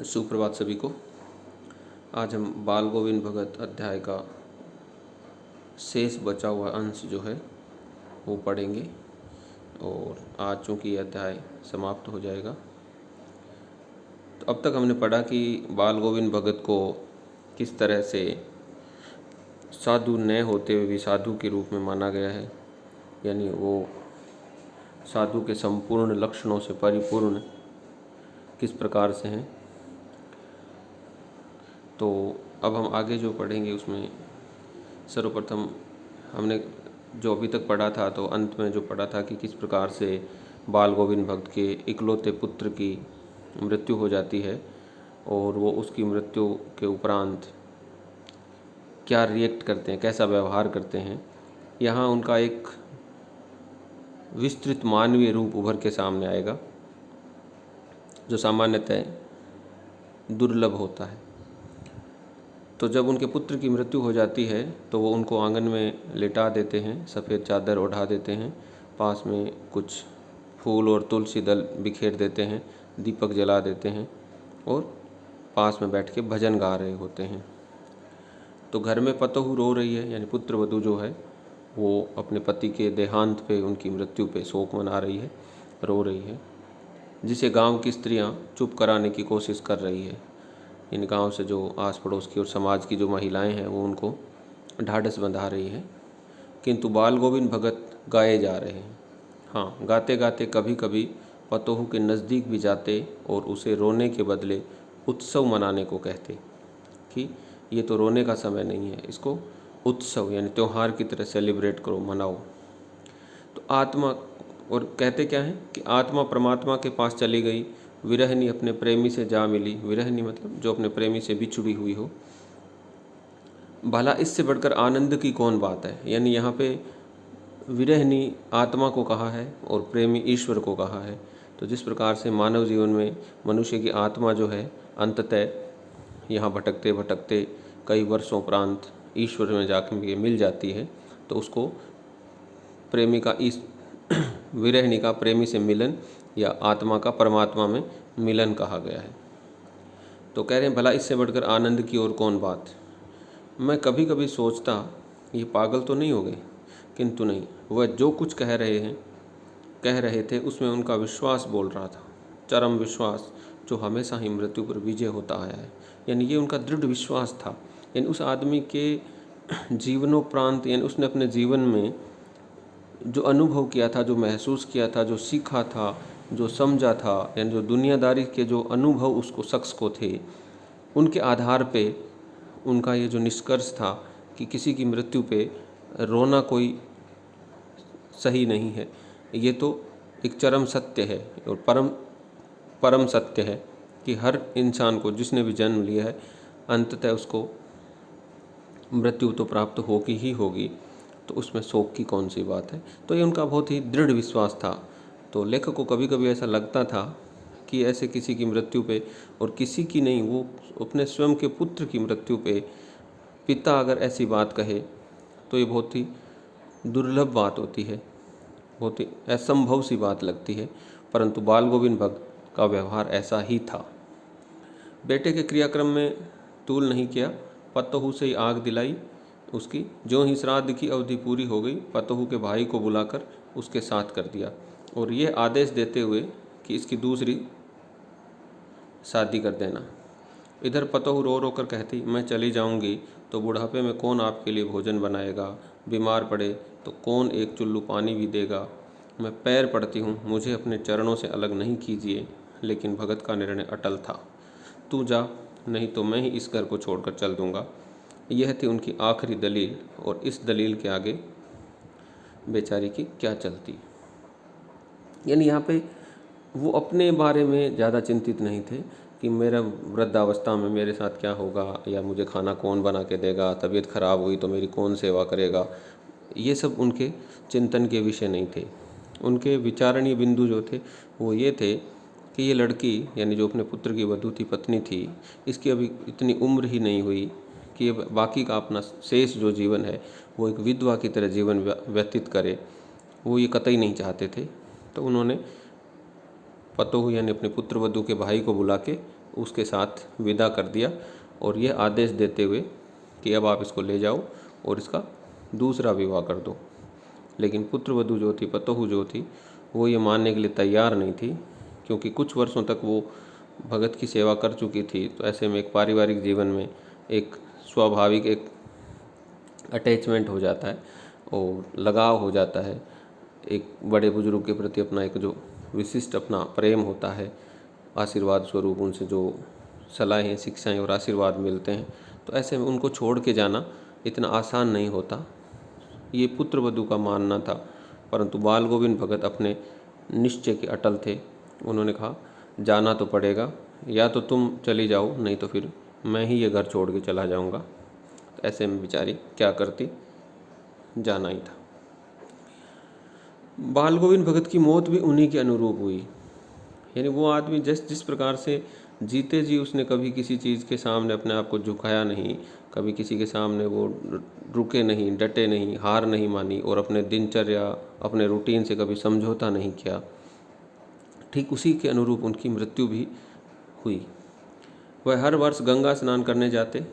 सुप्रभात सभी को। आज हम बाल गोविंद भगत अध्याय का शेष बचा हुआ अंश जो है वो पढ़ेंगे और आज चूँकि यह अध्याय समाप्त हो जाएगा। तो अब तक हमने पढ़ा कि बाल गोविंद भगत को किस तरह से साधु न होते हुए भी साधु के रूप में माना गया है, यानी वो साधु के संपूर्ण लक्षणों से परिपूर्ण किस प्रकार से हैं। तो अब हम आगे जो पढ़ेंगे उसमें सर्वप्रथम हमने जो अभी तक पढ़ा था, तो अंत में जो पढ़ा था कि किस प्रकार से बाल गोविंद भक्त के इकलौते पुत्र की मृत्यु हो जाती है और वो उसकी मृत्यु के उपरांत क्या रिएक्ट करते हैं, कैसा व्यवहार करते हैं। यहाँ उनका एक विस्तृत मानवीय रूप उभर के सामने आएगा जो सामान्यतः दुर्लभ होता है। तो जब उनके पुत्र की मृत्यु हो जाती है तो वो उनको आंगन में लिटा देते हैं, सफ़ेद चादर ओढ़ा देते हैं, पास में कुछ फूल और तुलसी दल बिखेर देते हैं, दीपक जला देते हैं और पास में बैठ के भजन गा रहे होते हैं। तो घर में पतोहू रो रही है, यानी पुत्र वधू जो है वो अपने पति के देहांत पे, उनकी मृत्यु पे शोक मना रही है, रो रही है, जिसे गांव की स्त्रियां चुप कराने की कोशिश कर रही है। इन गांव से जो आस पड़ोस की और समाज की जो महिलाएं हैं वो उनको ढाढ़स बंधा रही है, किंतु बाल गोविंद भगत गाए जा रहे हैं। हाँ, गाते गाते कभी कभी पतोहू के नज़दीक भी जाते और उसे रोने के बदले उत्सव मनाने को कहते कि ये तो रोने का समय नहीं है, इसको उत्सव यानी त्यौहार की तरह सेलिब्रेट करो, मनाओ। तो आत्मा, और कहते क्या है कि आत्मा परमात्मा के पास चली गई, विरहनी अपने प्रेमी से जा मिली। विरहनी मतलब जो अपने प्रेमी से बिछुड़ी हुई हो। भला इससे बढ़कर आनंद की कौन बात है। यानी यहाँ पे विरहनी आत्मा को कहा है और प्रेमी ईश्वर को कहा है। तो जिस प्रकार से मानव जीवन में मनुष्य की आत्मा जो है अंततः यहाँ भटकते भटकते कई वर्षों उपरांत ईश्वर में जाकर मिल जाती है, तो उसको प्रेमी का विरहनी का प्रेमी से मिलन या आत्मा का परमात्मा में मिलन कहा गया है। तो कह रहे हैं भला इससे बढ़कर आनंद की और कौन बात। मैं कभी कभी सोचता ये पागल तो नहीं हो गए, किंतु नहीं, वह जो कुछ कह रहे थे उसमें उनका विश्वास बोल रहा था, चरम विश्वास जो हमेशा ही मृत्यु पर विजय होता आया है। यानी ये उनका दृढ़ विश्वास था। यानी उस आदमी के जीवनोपरांत, यानी उसने अपने जीवन में जो अनुभव किया था, जो महसूस किया था, जो सीखा था, जो समझा था, यानी जो दुनियादारी के जो अनुभव उसको शख्स को थे, उनके आधार पे उनका ये जो निष्कर्ष था कि किसी की मृत्यु पे रोना कोई सही नहीं है, ये तो एक चरम सत्य है और परम सत्य है कि हर इंसान को, जिसने भी जन्म लिया है, अंततः उसको मृत्यु तो प्राप्त होगी ही होगी, तो उसमें शोक की कौन सी बात है। तो ये उनका बहुत ही दृढ़ विश्वास था। तो लेखक को कभी कभी ऐसा लगता था कि ऐसे किसी की मृत्यु पे, और किसी की नहीं, वो अपने स्वयं के पुत्र की मृत्यु पे पिता अगर ऐसी बात कहे तो ये बहुत ही दुर्लभ बात होती है, बहुत ही असंभव सी बात लगती है। परंतु बाल गोविंद भक्त का व्यवहार ऐसा ही था। बेटे के क्रियाक्रम में तूल नहीं किया, पतोहू से ही आग दिलाई उसकी। जो ही श्राद्ध की अवधि पूरी हो गई, पतोहू के भाई को बुलाकर उसके साथ कर दिया और ये आदेश देते हुए कि इसकी दूसरी शादी कर देना। इधर पतोहू रो रो कर कहती, मैं चली जाऊंगी तो बुढ़ापे में कौन आपके लिए भोजन बनाएगा, बीमार पड़े तो कौन एक चुल्लू पानी भी देगा। मैं पैर पड़ती हूँ, मुझे अपने चरणों से अलग नहीं कीजिए। लेकिन भगत का निर्णय अटल था, तू जा, नहीं तो मैं ही इस घर को छोड़कर चल दूंगा। यह थी उनकी आखिरी दलील, और इस दलील के आगे बेचारी की क्या चलती। यानी यहाँ पे वो अपने बारे में ज़्यादा चिंतित नहीं थे कि मेरा वृद्धावस्था में मेरे साथ क्या होगा, या मुझे खाना कौन बना के देगा, तबीयत खराब हुई तो मेरी कौन सेवा करेगा। ये सब उनके चिंतन के विषय नहीं थे। उनके विचारणीय बिंदु जो थे वो ये थे कि ये लड़की, यानी जो अपने पुत्र की वधू थी, पत्नी थी, इसकी अभी इतनी उम्र ही नहीं हुई कि ये बाकी का अपना शेष जो जीवन है वो एक विधवा की तरह जीवन व्यतीत करे। वो ये कतई नहीं चाहते थे। तो उन्होंने पतोहू यानी अपने पुत्र वधू के भाई को बुला के उसके साथ विदा कर दिया और यह आदेश देते हुए कि अब आप इसको ले जाओ और इसका दूसरा विवाह कर दो। लेकिन पुत्रवधू जो थी, पतोहू जो थी, वो ये मानने के लिए तैयार नहीं थी, क्योंकि कुछ वर्षों तक वो भगत की सेवा कर चुकी थी। तो ऐसे में एक पारिवारिक जीवन में एक स्वाभाविक एक अटैचमेंट हो जाता है और लगाव हो जाता है, एक बड़े बुजुर्ग के प्रति अपना एक जो विशिष्ट अपना प्रेम होता है, आशीर्वाद स्वरूप उनसे जो सलाहें, शिक्षाएं और आशीर्वाद मिलते हैं, तो ऐसे में उनको छोड़ के जाना इतना आसान नहीं होता, ये पुत्रवधू का मानना था। परंतु बाल गोविंद भगत अपने निश्चय के अटल थे। उन्होंने कहा जाना तो पड़ेगा, या तो तुम चली जाओ, नहीं तो फिर मैं ही ये घर छोड़ के चला जाऊंगा। तो ऐसे में बेचारी क्या करती, जाना ही था। बाल गोविंद भगत की मौत भी उन्हीं के अनुरूप हुई। यानी वो आदमी जिस प्रकार से जीते जी उसने कभी किसी चीज़ के सामने अपने आप को झुकाया नहीं, कभी किसी के सामने वो रुके नहीं, डटे नहीं, हार नहीं मानी और अपने दिनचर्या, अपने रूटीन से कभी समझौता नहीं किया, ठीक उसी के अनुरूप उनकी मृत्यु भी हुई। वह हर वर्ष गंगा स्नान करने जाते।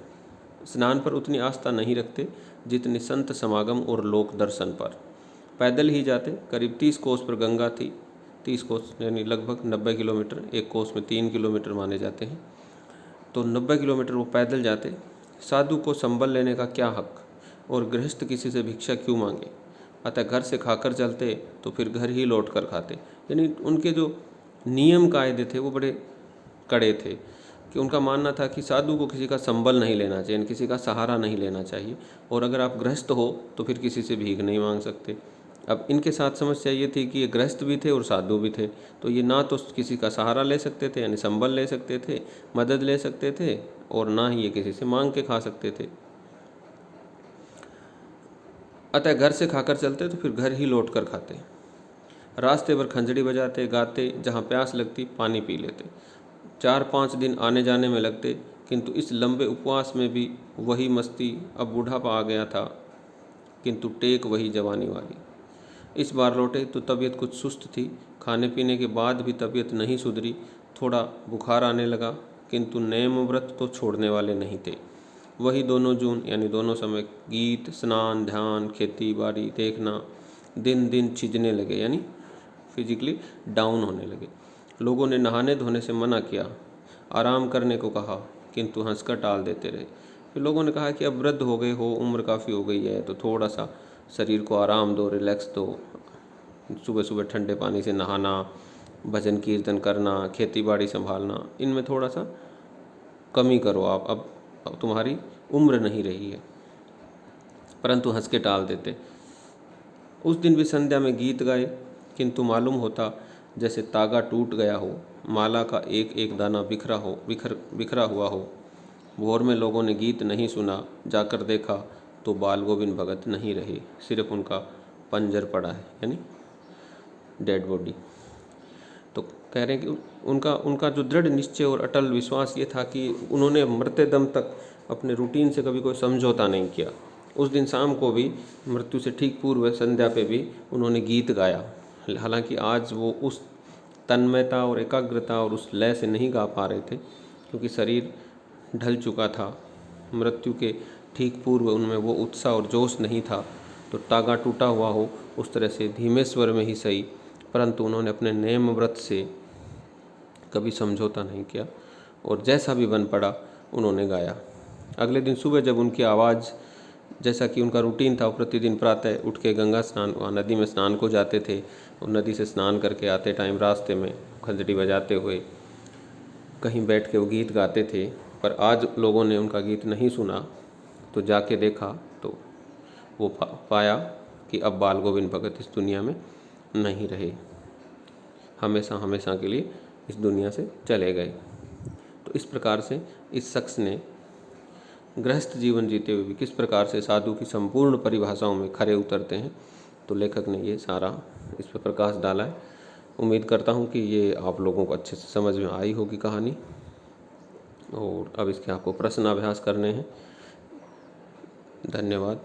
स्नान पर उतनी आस्था नहीं रखते जितनी संत समागम और लोक दर्शन पर। पैदल ही जाते। करीब 30 कोस पर गंगा थी। 30 कोस यानी लगभग 90 किलोमीटर, एक कोस में 3 किलोमीटर माने जाते हैं, तो 90 किलोमीटर वो पैदल जाते। साधु को संबल लेने का क्या हक, और गृहस्थ किसी से भिक्षा क्यों मांगे। अतः घर से खाकर चलते तो फिर घर ही लौट कर खाते। यानी उनके जो नियम कायदे थे वो बड़े कड़े थे, कि उनका मानना था कि साधु को किसी का संबल नहीं लेना चाहिए, किसी का सहारा नहीं लेना चाहिए, और अगर आप गृहस्थ हो तो फिर किसी से भीख नहीं मांग सकते। अब इनके साथ समस्या ये थी कि ये गृहस्थ भी थे और साधु भी थे, तो ये ना तो किसी का सहारा ले सकते थे, यानी संबल ले सकते थे, मदद ले सकते थे, और ना ही ये किसी से मांग के खा सकते थे। अतः घर से खाकर चलते तो फिर घर ही लौट कर खाते। रास्ते पर खंजड़ी बजाते, गाते, जहाँ प्यास लगती पानी पी लेते। 4-5 दिन आने जाने में लगते, किंतु इस लंबे उपवास में भी वही मस्ती। अब बुढ़ापा आ गया था, किंतु टेक वही जवानी वाली। इस बार लौटे तो तबीयत कुछ सुस्त थी। खाने पीने के बाद भी तबीयत नहीं सुधरी। थोड़ा बुखार आने लगा, किंतु नेम व्रत तो छोड़ने वाले नहीं थे। वही दोनों जून यानी दोनों समय गीत, स्नान, ध्यान, खेती बाड़ी देखना दिन दिन छिजने लगे, यानी फिजिकली डाउन होने लगे। लोगों ने नहाने धोने से मना किया, आराम करने को कहा, किंतु हंसकर टाल देते रहे। फिर लोगों ने कहा कि अब वृद्ध हो गए हो, उम्र काफ़ी हो गई है, तो थोड़ा सा शरीर को आराम दो, रिलैक्स दो। सुबह सुबह ठंडे पानी से नहाना, भजन कीर्तन करना, खेती बाड़ी संभालना, इनमें थोड़ा सा कमी करो आप, अब तुम्हारी उम्र नहीं रही है। परंतु हंस के टाल देते। उस दिन भी संध्या में गीत गाए, किंतु मालूम होता जैसे तागा टूट गया हो, माला का एक एक दाना बिखरा हुआ हो। भोर में लोगों ने गीत नहीं सुना। जाकर देखा तो बाल गोविंद भगत नहीं रहे, सिर्फ उनका पंजर पड़ा है, यानी डेड बॉडी। तो कह रहे हैं कि उनका जो दृढ़ निश्चय और अटल विश्वास ये था कि उन्होंने मरते दम तक अपने रूटीन से कभी कोई समझौता नहीं किया। उस दिन शाम को भी मृत्यु से ठीक पूर्व संध्या पे भी उन्होंने गीत गाया। हालांकि आज वो उस तन्मयता और एकाग्रता और उस लय से नहीं गा पा रहे थे, क्योंकि शरीर ढल चुका था। मृत्यु के ठीक पूर्व उनमें वो उत्साह और जोश नहीं था। तो तागा टूटा हुआ हो उस तरह से धीमे स्वर में ही सही, परंतु उन्होंने अपने नेम व्रत से कभी समझौता नहीं किया, और जैसा भी बन पड़ा उन्होंने गाया। अगले दिन सुबह जब उनकी आवाज़, जैसा कि उनका रूटीन था, वो प्रतिदिन प्रातः उठ के गंगा स्नान, नदी में स्नान को जाते थे, और नदी से स्नान करके आते टाइम रास्ते में खंजड़ी बजाते हुए कहीं बैठ के वो गीत गाते थे। पर आज लोगों ने उनका गीत नहीं सुना, तो जाके देखा तो वो पाया कि अब बाल गोविंद भगत इस दुनिया में नहीं रहे, हमेशा हमेशा के लिए इस दुनिया से चले गए। तो इस प्रकार से इस शख्स ने गृहस्थ जीवन जीते हुए भी किस प्रकार से साधु की संपूर्ण परिभाषाओं में खरे उतरते हैं, तो लेखक ने ये सारा इस पर प्रकाश डाला है। उम्मीद करता हूँ कि ये आप लोगों को अच्छे से समझ में आई होगी कहानी, और अब इसके आपको प्रश्न अभ्यास करने हैं। धन्यवाद।